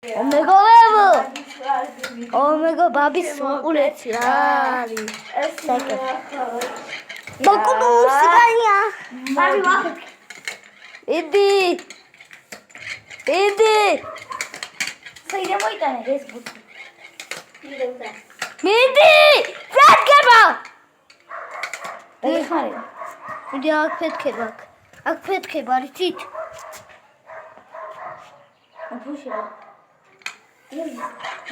მეგობებო მეგო ბაბის უყურეთი არის საკე დოკუმენტია ბაბი ვახეთ იდი საიდე მოიტანე ეს ბუთი მიდი ფეთქება ეხარე მიდი აქ ფეთქება რითით აფუშია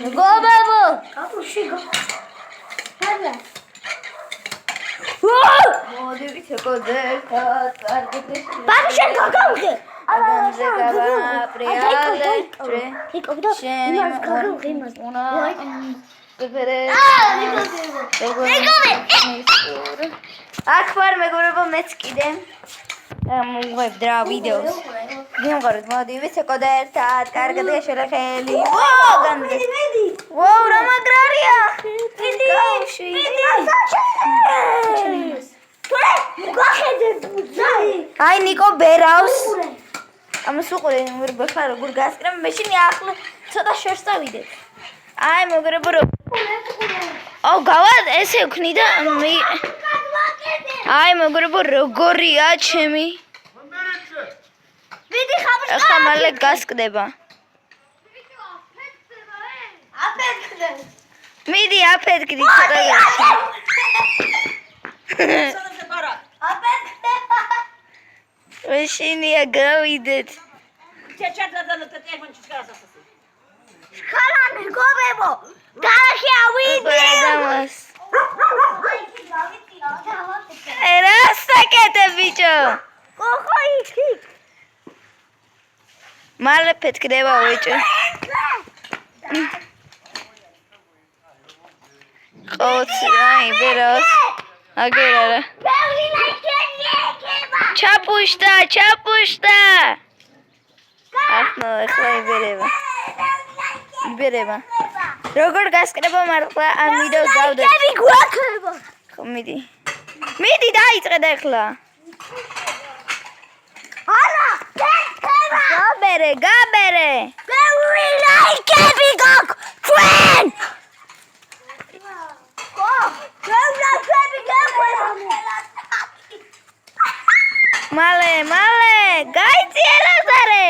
მეგობებო აფუში ჰალა მოდი ვიცეკოდე კარგი ბაბი შენ გაგავდე განზე გაბაპრიალე შენ იმას აქ ვარ მეგობრებო მეც კიდე მოვიძრა ვიდეოს გიმყარეთ მოდი ვიცეკოდე ერთად კარგად გაშორე ხელი განზე ვაუ რა მაგრარია მიდი აი ნიკო ბერავს ამას უყურე ვერბახა როგორ გასკრემ მეშინი ახლა ცოტა შორს დავიდეთ აი მეგობრებო აუ გავად ესე ვქნი და აი მეგობრებო როგორია ჩემი მიდი ხაბში ახლა მალე გასკდება მიდი აფეთქდი ცოტა მეშინია გავიდეთ შხარა მეგობებო გარაში ავიდეთ რა საკეთე ბიჭო კოხო იქ მალე ფეთქდება ბიჭო ყოც აი ბეროს აგერარა ჩაპუშტა ახლა იბერება როგორ გასკრება მართლა ამ ვიდეოს გავდეთ ხო მიდი დაიწყე და ახლა არა გაბერე ბევრი ლაიქები გაქვს ჩვენ მალე გაიწიე ლაზარე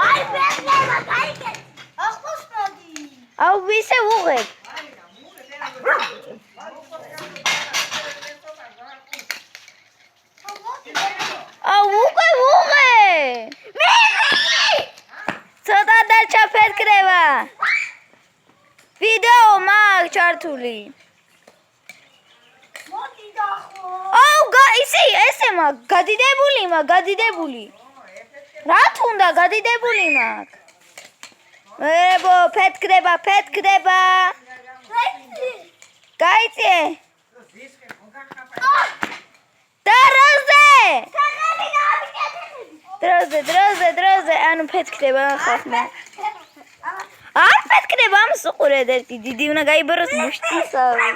აი ფეხება გაიგე ახლოს მოდი აუ ვისე უღებ აუ უღე ცოტა დარჩა ფეთქდება ვიდეო მაგ ჩართული აუ ესე მაგ გადიდებული რა თუნდა გადიდებული მაგ მეგობრებო ფეთქდება გაიწიე და დროზე ანუ ფეთქდება ხახმა არ ფეთქდება ამს უყურეთ ერთი დიდი უნდა გაიბეროს მუშტისავი